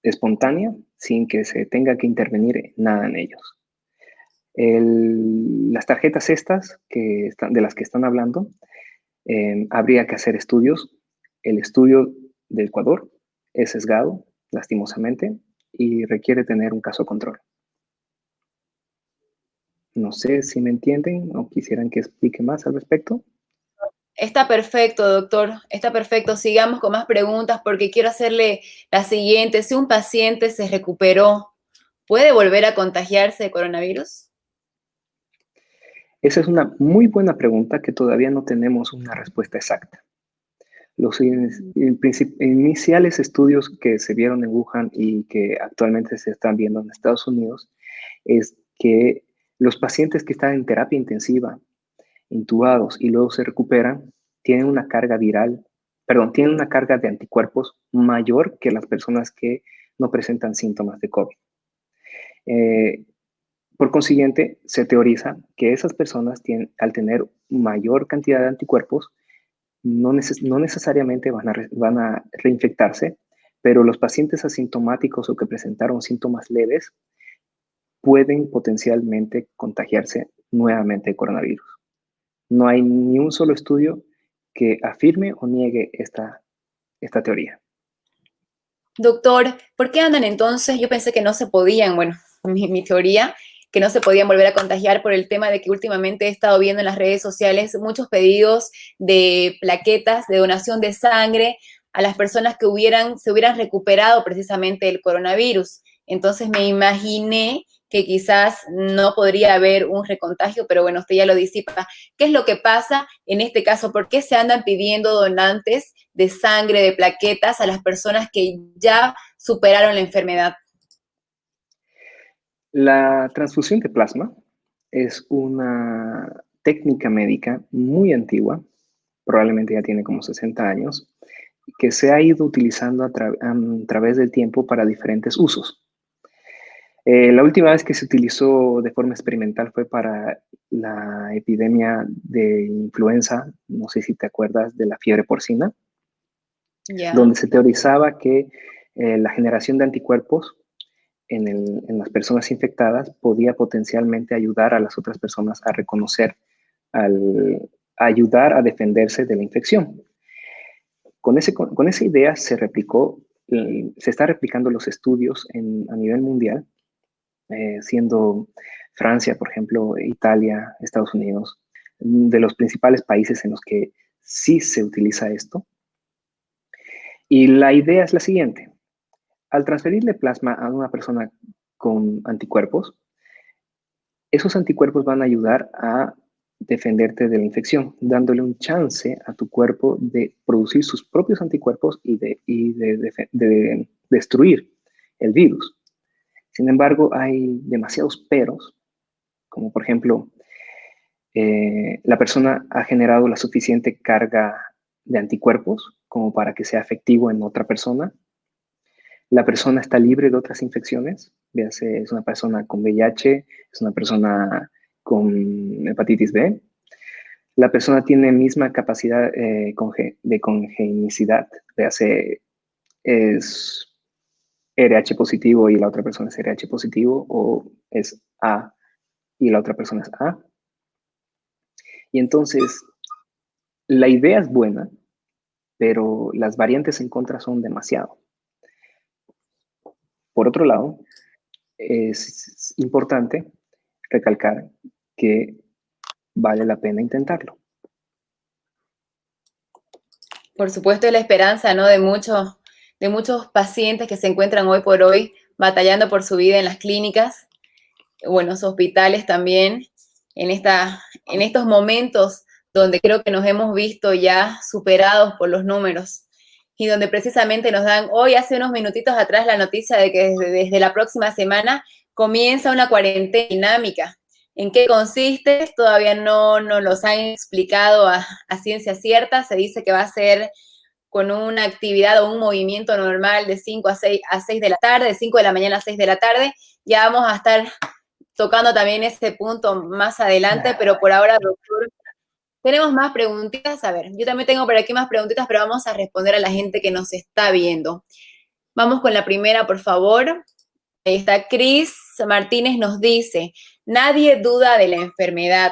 Speaker 3: espontánea sin que se tenga que intervenir nada en ellos. Las tarjetas estas de las que están hablando, habría que hacer estudios. El estudio de Ecuador es sesgado, lastimosamente, y requiere tener un caso control. No sé si me entienden o quisieran que explique más al respecto.
Speaker 2: Está perfecto, doctor. Está perfecto. Sigamos con más preguntas porque quiero hacerle la siguiente. Si un paciente se recuperó, ¿puede volver a contagiarse de coronavirus?
Speaker 3: Esa es una muy buena pregunta que todavía no tenemos una respuesta exacta. Los iniciales estudios que se vieron en Wuhan y que actualmente se están viendo en Estados Unidos es que los pacientes que están en terapia intensiva, intubados y luego se recuperan, tienen una carga viral, perdón, tienen una carga de anticuerpos mayor que las personas que no presentan síntomas de COVID. Por consiguiente, se teoriza que esas personas al tener mayor cantidad de anticuerpos, no necesariamente van a reinfectarse, pero los pacientes asintomáticos o que presentaron síntomas leves pueden potencialmente contagiarse nuevamente de coronavirus. No hay ni un solo estudio que afirme o niegue esta teoría.
Speaker 2: Doctor, ¿por qué andan entonces? Yo pensé que no se podían, bueno, mi teoría, que no se podían volver a contagiar por el tema de que últimamente he estado viendo en las redes sociales muchos pedidos de plaquetas de donación de sangre a las personas que se hubieran recuperado precisamente del coronavirus. Entonces me imaginé que quizás no podría haber un recontagio, pero bueno, usted ya lo disipa. ¿Qué es lo que pasa en este caso? ¿Por qué se andan pidiendo donantes de sangre, de plaquetas a las personas que ya superaron la enfermedad?
Speaker 3: La transfusión de plasma es una técnica médica muy antigua, probablemente ya tiene como 60 años, que se ha ido utilizando a través del tiempo para diferentes usos. La última vez que se utilizó de forma experimental fue para la epidemia de influenza, no sé si te acuerdas de la fiebre porcina.
Speaker 2: Ya.
Speaker 3: donde se teorizaba que la generación de anticuerpos en las personas infectadas podía potencialmente ayudar a las otras personas a reconocer, a ayudar a defenderse de la infección. Con esa idea se replicó, se está replicando los estudios a nivel mundial, siendo Francia, por ejemplo, Italia, Estados Unidos, de los principales países en los que sí se utiliza esto. Y la idea es la siguiente. Al transferirle plasma a una persona con anticuerpos, esos anticuerpos van a ayudar a defenderte de la infección, dándole un chance a tu cuerpo de producir sus propios anticuerpos y de destruir el virus. Sin embargo, hay demasiados peros, como por ejemplo, la persona ha generado la suficiente carga de anticuerpos como para que sea efectivo en otra persona. La persona está libre de otras infecciones, véase, es una persona con VIH, es una persona con hepatitis B. La persona tiene misma capacidad de congenicidad, véase, es RH positivo y la otra persona es RH positivo, o es A y la otra persona es A. Y entonces, la idea es buena, pero las variantes en contra son demasiado. Por otro lado, es importante recalcar que vale la pena intentarlo.
Speaker 2: Por supuesto, es la esperanza, ¿no? De muchos pacientes que se encuentran hoy por hoy batallando por su vida en las clínicas, o en los hospitales también, en estos momentos donde creo que nos hemos visto ya superados por los números y donde precisamente nos dan hoy, hace unos minutitos atrás, la noticia de que desde la próxima semana comienza una cuarentena dinámica. ¿En qué consiste? Todavía no nos los han explicado a ciencia cierta. Se dice que va a ser con una actividad o un movimiento normal de 5 a 6 de la tarde, de 5 de la mañana a 6 de la tarde. Ya vamos a estar tocando también ese punto más adelante, pero por ahora, doctor, tenemos más preguntitas. A ver, yo también tengo por aquí más preguntitas, pero vamos a responder a la gente que nos está viendo. Vamos con la primera, por favor. Ahí está Cris Martínez, nos dice, nadie duda de la enfermedad,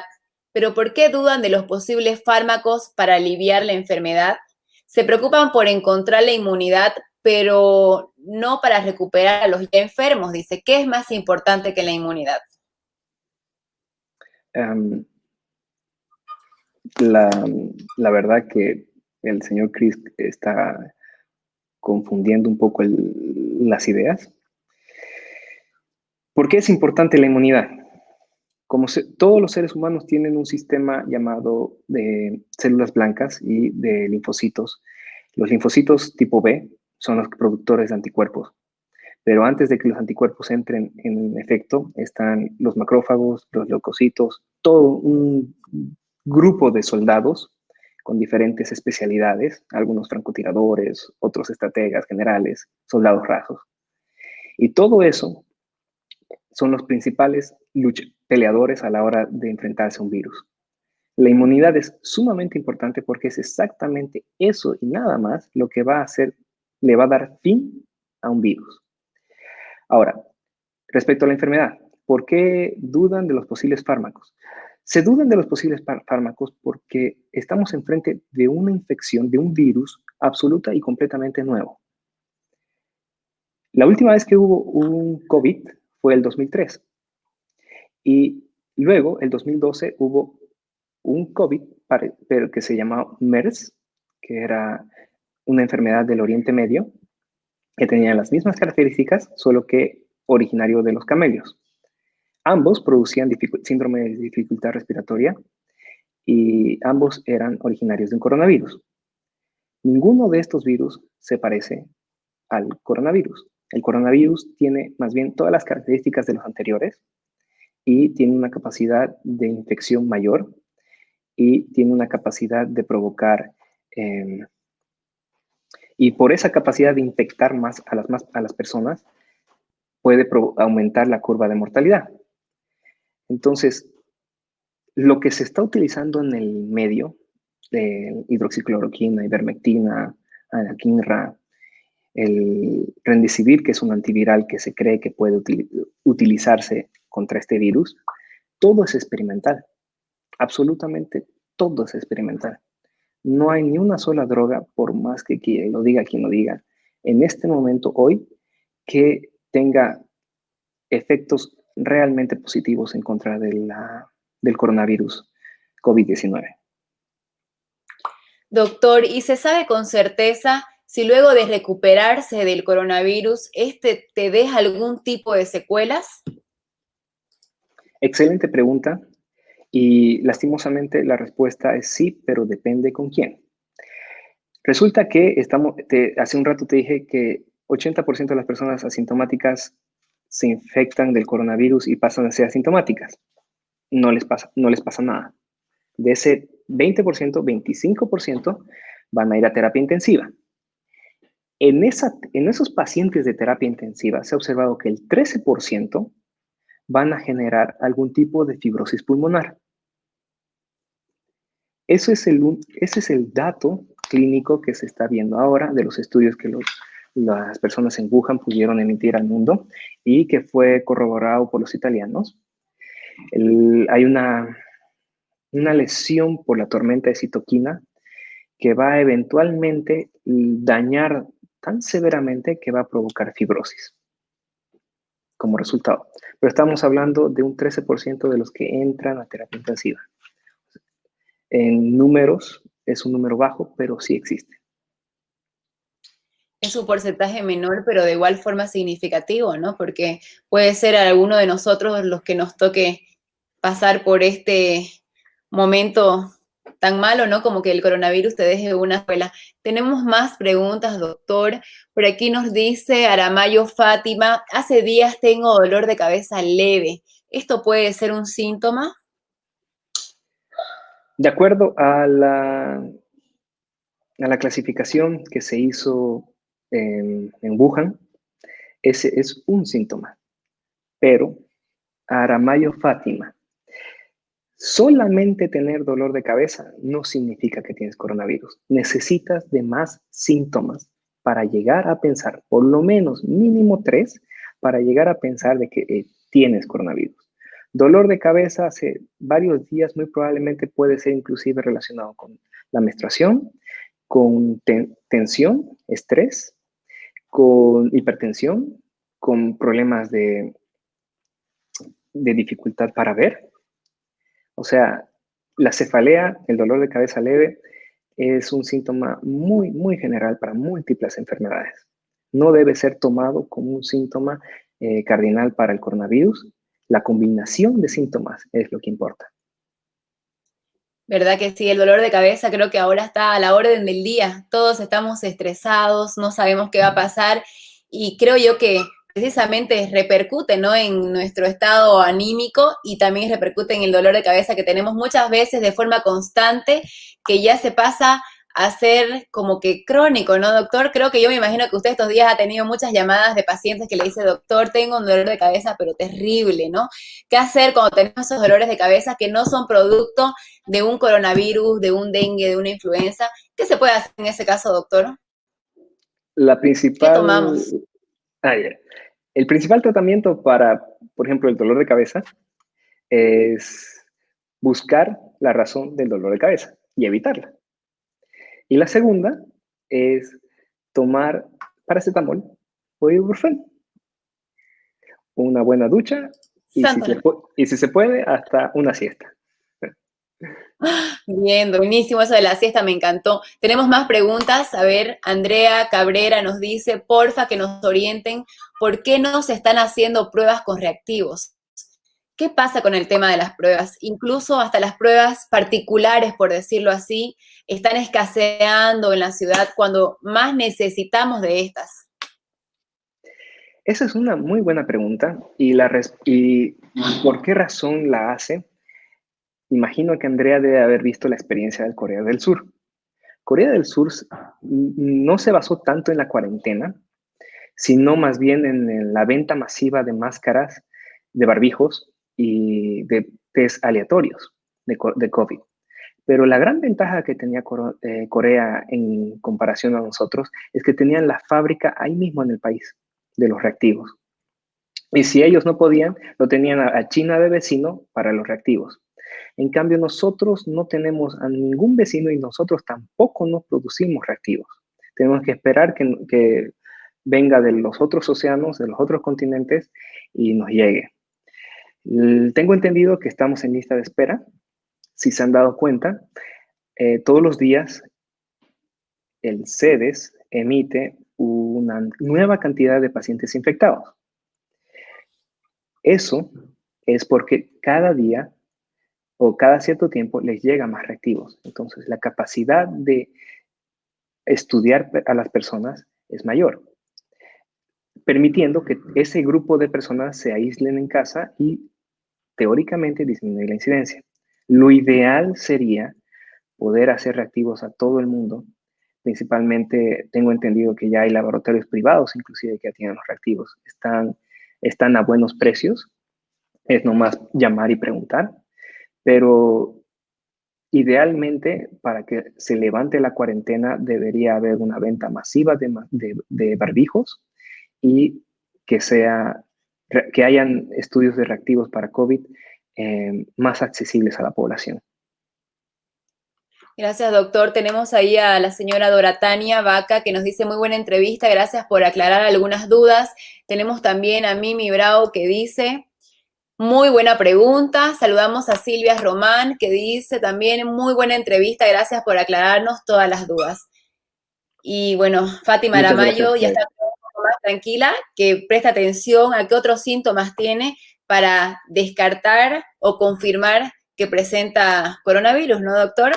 Speaker 2: pero ¿por qué dudan de los posibles fármacos para aliviar la enfermedad? Se preocupan por encontrar la inmunidad, pero no para recuperar a los ya enfermos. Dice, ¿qué es más importante que la inmunidad?
Speaker 3: La verdad que el señor Chris está confundiendo un poco las ideas. ¿Por qué es importante la inmunidad? Todos los seres humanos tienen un sistema llamado de células blancas y de linfocitos. Los linfocitos tipo B son los productores de anticuerpos. Pero antes de que los anticuerpos entren en efecto, están los macrófagos, los leucocitos, todo un grupo de soldados con diferentes especialidades, algunos francotiradores, otros estrategas, generales, soldados rasos. Y todo eso son los principales peleadores a la hora de enfrentarse a un virus. La inmunidad es sumamente importante porque es exactamente eso y nada más lo que va a hacer, le va a dar fin a un virus. Ahora, respecto a la enfermedad, ¿por qué dudan de los posibles fármacos? Se dudan de los posibles fármacos porque estamos enfrente de una infección, de un virus absoluta y completamente nuevo. La última vez que hubo un COVID fue el 2003. Y luego, el 2012, hubo un COVID, pero que se llamaba MERS, que era una enfermedad del Oriente Medio, que tenía las mismas características, solo que originario de los camelios. Ambos producían síndrome de dificultad respiratoria y ambos eran originarios de un coronavirus. Ninguno de estos virus se parece al coronavirus. El coronavirus tiene más bien todas las características de los anteriores y tiene una capacidad de infección mayor y tiene una capacidad de provocar, y por esa capacidad de infectar más a las personas, puede aumentar la curva de mortalidad. Entonces, lo que se está utilizando en el medio de hidroxicloroquina, ivermectina, anakinra, el remdesivir, que es un antiviral que se cree que puede utilizarse contra este virus, todo es experimental. Absolutamente todo es experimental. No hay ni una sola droga, por más que lo diga quien lo diga, en este momento, hoy, que tenga efectos realmente positivos en contra del coronavirus COVID-19.
Speaker 2: Doctor, ¿y se sabe con certeza si luego de recuperarse del coronavirus, te deja algún tipo de secuelas?
Speaker 3: Excelente pregunta. Y lastimosamente la respuesta es sí, pero depende con quién. Resulta que hace un rato te dije que 80% de las personas asintomáticas se infectan del coronavirus y pasan a ser asintomáticas. No les pasa nada. De ese 20%, 25% van a ir a terapia intensiva. En esos pacientes de terapia intensiva se ha observado que el 13% van a generar algún tipo de fibrosis pulmonar. Ese es el dato clínico que se está viendo ahora de los estudios que las personas en Wuhan pudieron emitir al mundo y que fue corroborado por los italianos. Hay una lesión por la tormenta de citoquina que va a eventualmente dañar tan severamente que va a provocar fibrosis como resultado. Pero estamos hablando de un 13% de los que entran a terapia intensiva. En números, es un número bajo, pero sí existe.
Speaker 2: Es un porcentaje menor, pero de igual forma significativo, ¿no? Porque puede ser a alguno de nosotros los que nos toque pasar por este momento tan malo, ¿no? Como que el coronavirus te deje una escuela. Tenemos más preguntas, doctor. Por aquí nos dice Aramayo Fátima, hace días tengo dolor de cabeza leve. ¿Esto puede ser un síntoma?
Speaker 3: De acuerdo a la clasificación que se hizo en Wuhan, ese es un síntoma. Pero, Aramayo Fátima, solamente tener dolor de cabeza no significa que tienes coronavirus. Necesitas de más síntomas para llegar a pensar, por lo menos mínimo 3, para llegar a pensar de que tienes coronavirus. Dolor de cabeza hace varios días muy probablemente puede ser inclusive relacionado con la menstruación, con tensión, estrés, con hipertensión, con problemas de dificultad para ver. O sea, la cefalea, el dolor de cabeza leve, es un síntoma muy, muy general para múltiples enfermedades. No debe ser tomado como un síntoma cardinal para el coronavirus. La combinación de síntomas es lo que importa.
Speaker 2: ¿Verdad que sí? El dolor de cabeza creo que ahora está a la orden del día. Todos estamos estresados, no sabemos qué va a pasar y creo yo que precisamente repercute, ¿no? En nuestro estado anímico y también repercute en el dolor de cabeza que tenemos muchas veces de forma constante, que ya se pasa a ser como que crónico, ¿no, doctor? Creo que yo me imagino que usted estos días ha tenido muchas llamadas de pacientes que le dice, doctor, tengo un dolor de cabeza, pero terrible, ¿no? ¿Qué hacer cuando tenemos esos dolores de cabeza que no son producto de un coronavirus, de un dengue, de una influenza? ¿Qué se puede hacer en ese caso, doctor?
Speaker 3: La
Speaker 2: ¿Qué
Speaker 3: principal,
Speaker 2: tomamos?
Speaker 3: el principal tratamiento para, por ejemplo, el dolor de cabeza es buscar la razón del dolor de cabeza y evitarla. Y la segunda es tomar paracetamol o ibuprofeno, una buena ducha y
Speaker 2: Santo.
Speaker 3: si se puede, hasta una siesta.
Speaker 2: Bien, buenísimo eso de la siesta, me encantó. Tenemos más preguntas. A ver, Andrea Cabrera nos dice, porfa, que nos orienten, ¿por qué no se están haciendo pruebas con reactivos? ¿Qué pasa con el tema de las pruebas? Incluso hasta las pruebas particulares, por decirlo así, están escaseando en la ciudad cuando más necesitamos de estas.
Speaker 3: Esa es una muy buena pregunta y ¿por qué razón la hace? Imagino que Andrea debe haber visto la experiencia de Corea del Sur. Corea del Sur no se basó tanto en la cuarentena, sino más bien en la venta masiva de máscaras, de barbijos y de test aleatorios de COVID. Pero la gran ventaja que tenía Corea en comparación a nosotros es que tenían la fábrica ahí mismo en el país de los reactivos. Y si ellos no podían, lo tenían a China de vecino para los reactivos. En cambio, nosotros no tenemos a ningún vecino y nosotros tampoco nos producimos reactivos. Tenemos que esperar que venga de los otros océanos, de los otros continentes y nos llegue. Tengo entendido que estamos en lista de espera. Si se han dado cuenta, todos los días el CEDES emite una nueva cantidad de pacientes infectados. Eso es porque cada día o cada cierto tiempo les llega más reactivos. Entonces, la capacidad de estudiar a las personas es mayor, permitiendo que ese grupo de personas se aíslen en casa y teóricamente disminuir la incidencia. Lo ideal sería poder hacer reactivos a todo el mundo. Principalmente tengo entendido que ya hay laboratorios privados, inclusive, que ya tienen los reactivos. Están a buenos precios. Es nomás llamar y preguntar. Pero idealmente, para que se levante la cuarentena, debería haber una venta masiva de barbijos y que hayan estudios de reactivos para COVID más accesibles a la población.
Speaker 2: Gracias, doctor. Tenemos ahí a la señora Doratania Vaca, que nos dice muy buena entrevista, gracias por aclarar algunas dudas. Tenemos también a Mimi Bravo, que dice, muy buena pregunta. Saludamos a Silvia Román, que dice también, muy buena entrevista, gracias por aclararnos todas las dudas. Y bueno, Fátima
Speaker 3: Muchas
Speaker 2: Aramayo
Speaker 3: gracias.
Speaker 2: ya está un poco más tranquila, que presta atención a qué otros síntomas tiene para descartar o confirmar que presenta coronavirus, ¿no, doctor?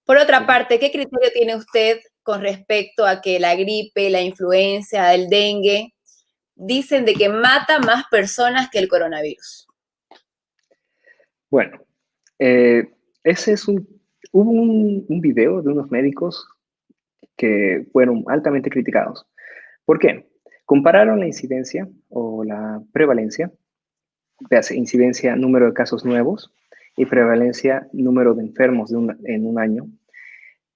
Speaker 2: Por otra parte, ¿qué criterio tiene usted con respecto a que la gripe, la influenza, el dengue, dicen de que mata más personas que el coronavirus?
Speaker 3: Bueno, hubo un video de unos médicos que fueron altamente criticados. ¿Por qué? Compararon la incidencia o la prevalencia, incidencia número de casos nuevos y prevalencia número de enfermos en un año,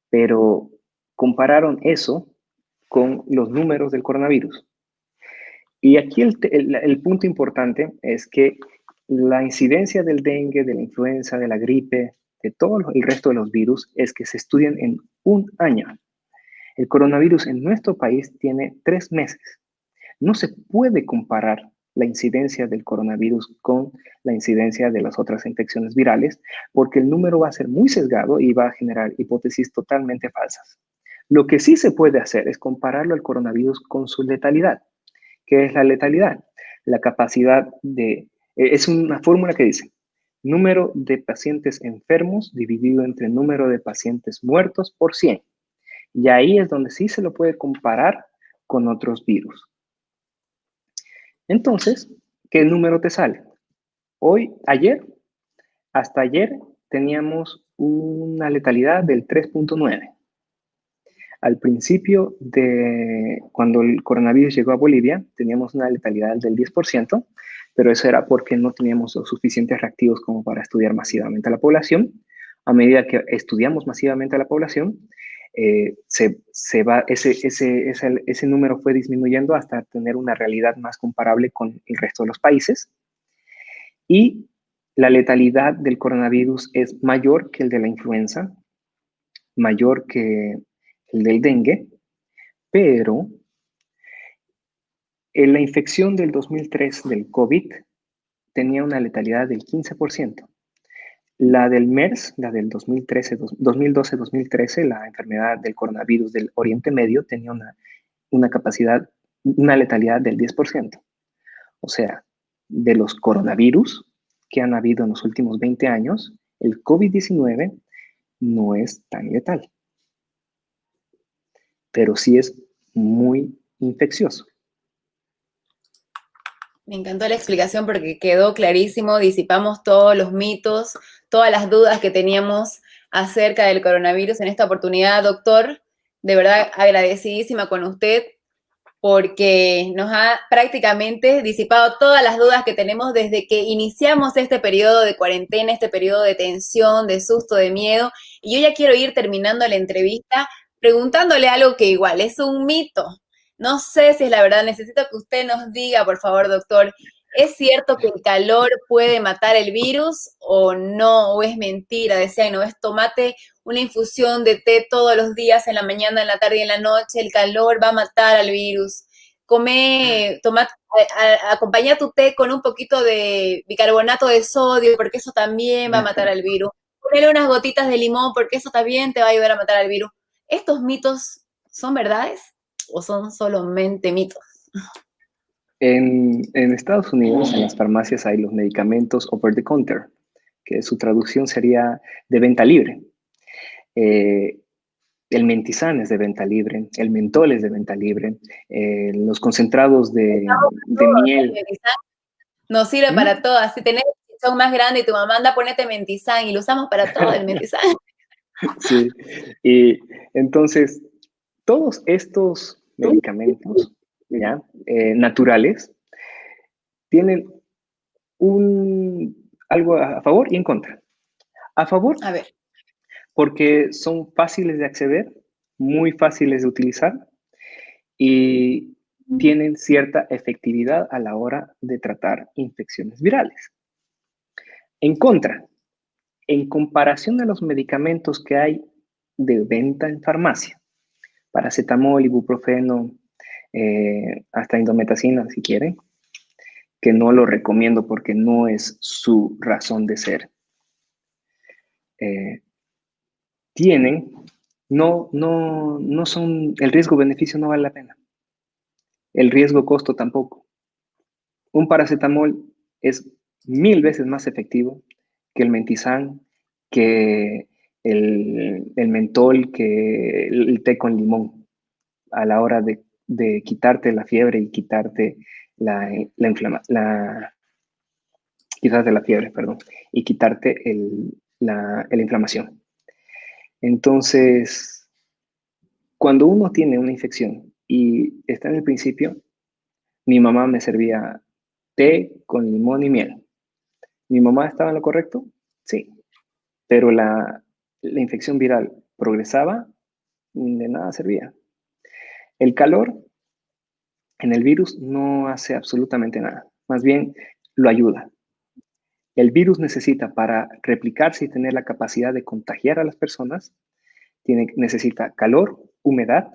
Speaker 3: pero compararon eso con los números del coronavirus. Y aquí el punto importante es que la incidencia del dengue, de la influenza, de la gripe, de todo el resto de los virus, es que se estudian en un año. El coronavirus en nuestro país tiene 3 meses. No se puede comparar la incidencia del coronavirus con la incidencia de las otras infecciones virales, porque el número va a ser muy sesgado y va a generar hipótesis totalmente falsas. Lo que sí se puede hacer es compararlo al coronavirus con su letalidad. ¿Qué es la letalidad? La capacidad es una fórmula que dice, número de pacientes enfermos dividido entre número de pacientes muertos por 100. Y ahí es donde sí se lo puede comparar con otros virus. Entonces, ¿qué número te sale? Hasta ayer teníamos una letalidad del 3.9. Al principio cuando el coronavirus llegó a Bolivia, teníamos una letalidad del 10%, pero eso era porque no teníamos los suficientes reactivos como para estudiar masivamente a la población. A medida que estudiamos masivamente a la población, ese número fue disminuyendo hasta tener una realidad más comparable con el resto de los países. Y la letalidad del coronavirus es mayor que el de la influenza, mayor que el del dengue, pero en la infección del 2003 del COVID tenía una letalidad del 15%. La del MERS, la del 2012-2013, la enfermedad del coronavirus del Oriente Medio, tenía una letalidad del 10%. O sea, de los coronavirus que han habido en los últimos 20 años, el COVID-19 no es tan letal, pero sí es muy infeccioso.
Speaker 2: Me encantó la explicación porque quedó clarísimo, disipamos todos los mitos, todas las dudas que teníamos acerca del coronavirus en esta oportunidad, doctor. De verdad, agradecidísima con usted. porque nos ha prácticamente disipado todas las dudas que tenemos desde que iniciamos este periodo de cuarentena, este periodo de tensión, de susto, de miedo. Y yo ya quiero ir terminando la entrevista preguntándole algo que igual es un mito. No sé si es la verdad, necesito que usted nos diga, por favor, doctor, ¿es cierto que el calor puede matar el virus o no? ¿O es mentira? Decían, no, es tomate una infusión de té todos los días, en la mañana, en la tarde y en la noche, el calor va a matar al virus. Come, toma, acompaña tu té con un poquito de bicarbonato de sodio, porque eso también va a matar al virus. Ponle unas gotitas de limón, porque eso también te va a ayudar a matar al virus. ¿Estos mitos son verdades o son solamente mitos?
Speaker 3: En Estados Unidos, en las farmacias hay los medicamentos over the counter, que su traducción sería de venta libre. El Mentizan es de venta libre, el mentol es de venta libre, los concentrados de miel.
Speaker 2: Nos sirve
Speaker 3: ¿Mm?
Speaker 2: para todo. Si tenés un chichón más grande y tu mamá anda, ponete Mentizan y lo usamos para todo el Mentizan.
Speaker 3: Sí, y entonces todos estos medicamentos, ¿ya? Naturales tienen algo a favor y en contra. A favor,
Speaker 2: A ver.
Speaker 3: porque son fáciles de acceder, muy fáciles de utilizar y tienen cierta efectividad a la hora de tratar infecciones virales. En contra, en comparación a los medicamentos que hay de venta en farmacia, paracetamol, ibuprofeno, hasta indometacina si quieren, que no lo recomiendo porque no es su razón de ser. Tienen, no son, el riesgo-beneficio no vale la pena. El riesgo-costo tampoco. Un paracetamol es 1000 veces más efectivo que el Mentizan, que el mentol, que el té con limón a la hora de quitarte la fiebre y quitarte quitarte la fiebre, perdón, y quitarte la inflamación. Entonces, cuando uno tiene una infección y está en el principio, mi mamá me servía té con limón y miel. ¿Mi mamá estaba en lo correcto? Sí, pero la infección viral progresaba, de nada servía. El calor en el virus no hace absolutamente nada, más bien lo ayuda. El virus necesita para replicarse y tener la capacidad de contagiar a las personas, necesita calor, humedad,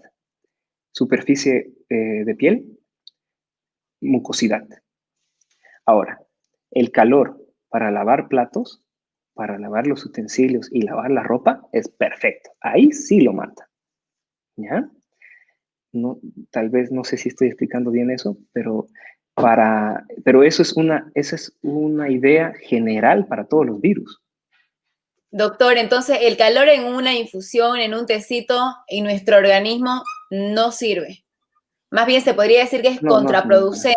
Speaker 3: superficie de piel, mucosidad. Ahora, el calor para lavar platos, para lavar los utensilios y lavar la ropa es perfecto. Ahí sí lo mata. ¿Ya? No, tal vez no sé si estoy explicando bien eso, pero esa es una idea general para todos los virus.
Speaker 2: Doctor, entonces el calor en una infusión, en un tecito, en nuestro organismo no sirve. Más bien se podría decir que es contraproducente.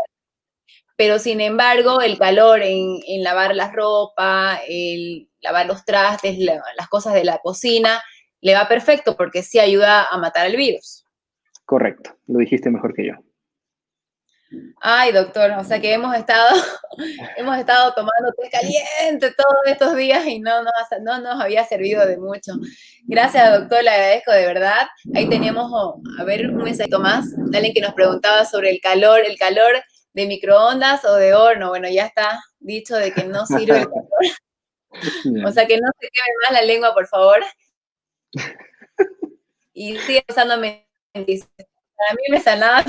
Speaker 2: Pero sin embargo, el calor en lavar la ropa, el lavar los trastes, las cosas de la cocina, le va perfecto porque sí ayuda a matar el virus.
Speaker 3: Correcto, lo dijiste mejor que yo.
Speaker 2: Ay, doctor, o sea que hemos estado tomando té caliente todos estos días y no nos había servido de mucho. Gracias, doctor, le agradezco de verdad. Ahí teníamos, a ver, un mensajito más de alguien que nos preguntaba sobre el calor de microondas o de horno. Bueno, ya está dicho de que no sirve el calor. O sea que no se queme más la lengua, por favor. Y sigue usando Mentizan. Para mí me sanaba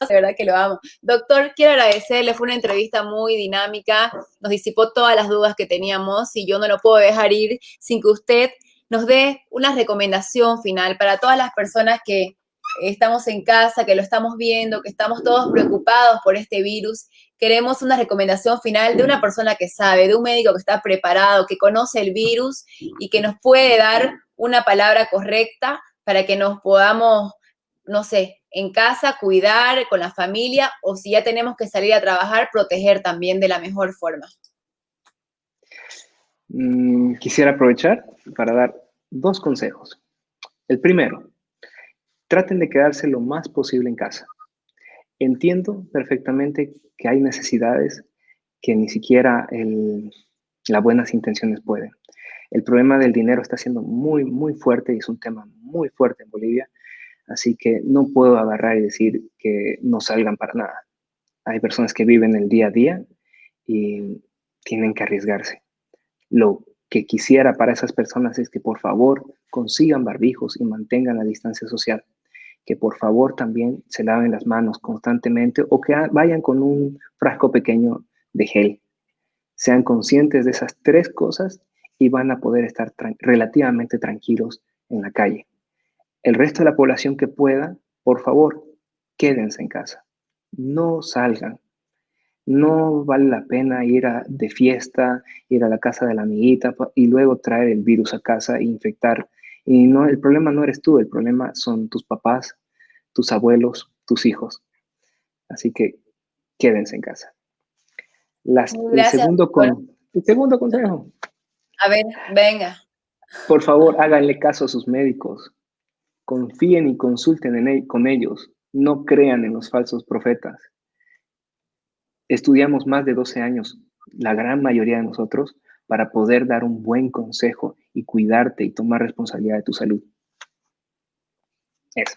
Speaker 2: de verdad que lo amo. Doctor, quiero agradecerle, fue una entrevista muy dinámica, nos disipó todas las dudas que teníamos y yo no lo puedo dejar ir sin que usted nos dé una recomendación final para todas las personas que estamos en casa, que lo estamos viendo, que estamos todos preocupados por este virus. Queremos una recomendación final de una persona que sabe, de un médico que está preparado, que conoce el virus y que nos puede dar una palabra correcta para que nos podamos, no sé, en casa, cuidar con la familia o si ya tenemos que salir a trabajar, proteger también de la mejor forma.
Speaker 3: Quisiera aprovechar para dar 2 consejos. El primero, traten de quedarse lo más posible en casa. Entiendo perfectamente que hay necesidades que ni siquiera las buenas intenciones pueden. El problema del dinero está siendo muy, muy fuerte y es un tema muy fuerte en Bolivia, así que no puedo agarrar y decir que no salgan para nada. Hay personas que viven el día a día y tienen que arriesgarse. Lo que quisiera para esas personas es que por favor consigan barbijos y mantengan la distancia social. Que por favor también se laven las manos constantemente o que vayan con un frasco pequeño de gel. Sean conscientes de esas 3 cosas y van a poder estar relativamente tranquilos en la calle. El resto de la población que pueda, por favor, quédense en casa. No salgan. No vale la pena ir de fiesta, ir a la casa de la amiguita y luego traer el virus a casa e infectar. Y no, el problema no eres tú, el problema son tus papás, tus abuelos, tus hijos. Así que quédense en casa.
Speaker 2: Gracias, doctor.
Speaker 3: El segundo consejo.
Speaker 2: A ver, venga.
Speaker 3: Por favor, háganle caso a sus médicos. Confíen y consulten con ellos. No crean en los falsos profetas. Estudiamos más de 12 años, la gran mayoría de nosotros, para poder dar un buen consejo y cuidarte y tomar responsabilidad de tu salud. Eso.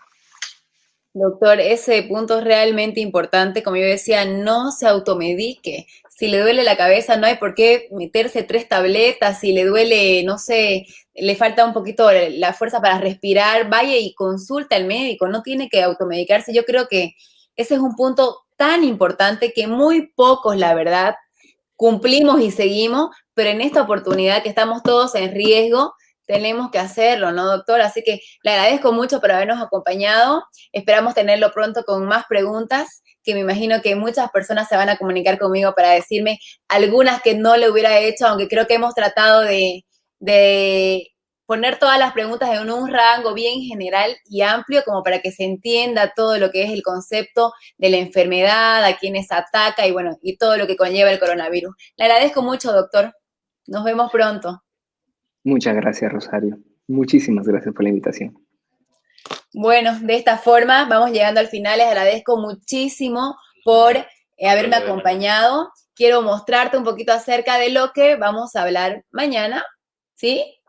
Speaker 2: Doctor, ese punto es realmente importante. Como yo decía, no se automedique. Si le duele la cabeza, no hay por qué meterse 3 tabletas. Si le duele, no sé, le falta un poquito la fuerza para respirar, vaya y consulta al médico. No tiene que automedicarse. Yo creo que ese es un punto tan importante que muy pocos, la verdad, cumplimos y seguimos, pero en esta oportunidad que estamos todos en riesgo, tenemos que hacerlo, ¿no, doctor? Así que le agradezco mucho por habernos acompañado. Esperamos tenerlo pronto con más preguntas, que me imagino que muchas personas se van a comunicar conmigo para decirme algunas que no le hubiera hecho, aunque creo que hemos tratado de poner todas las preguntas en un rango bien general y amplio como para que se entienda todo lo que es el concepto de la enfermedad, a quienes ataca y bueno, y todo lo que conlleva el coronavirus. Le agradezco mucho, doctor. Nos vemos pronto.
Speaker 3: Muchas gracias, Rosario. Muchísimas gracias por la invitación.
Speaker 2: Bueno, de esta forma vamos llegando al final. Les agradezco muchísimo por haberme acompañado. Quiero mostrarte un poquito acerca de lo que vamos a hablar mañana, ¿sí?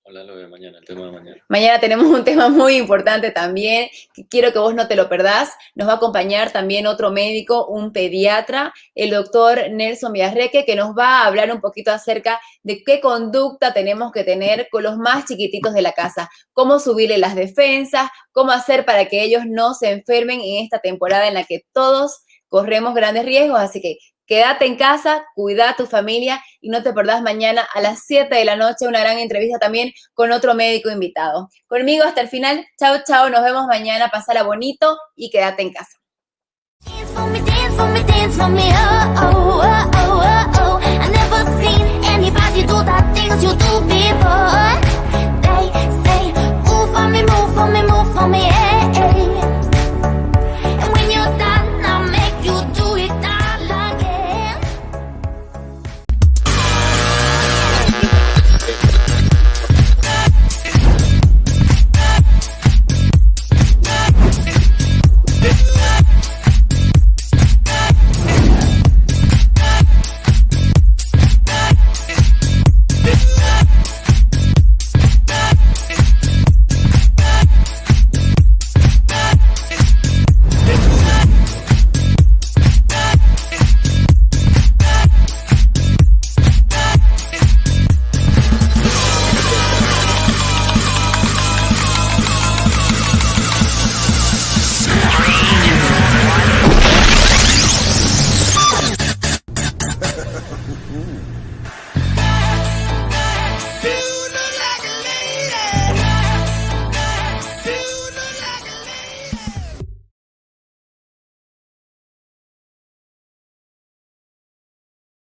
Speaker 4: Hola, lo de mañana, el tema de mañana.
Speaker 2: Mañana tenemos un tema muy importante también, que quiero que vos no te lo perdás. Nos va a acompañar también otro médico, un pediatra, el doctor Nelson Villarreque, que nos va a hablar un poquito acerca de qué conducta tenemos que tener con los más chiquititos de la casa, cómo subirle las defensas, cómo hacer para que ellos no se enfermen en esta temporada en la que todos corremos grandes riesgos. Así que quédate en casa, cuida a tu familia y no te perdás mañana a las 7 de la noche una gran entrevista también con otro médico invitado. Conmigo hasta el final. Chao, chao. Nos vemos mañana. Pásala bonito y quédate en casa.
Speaker 1: Dance for me, dance for me, dance for me, oh, oh, oh, oh, oh, oh. I never seen anybody do the things you do before.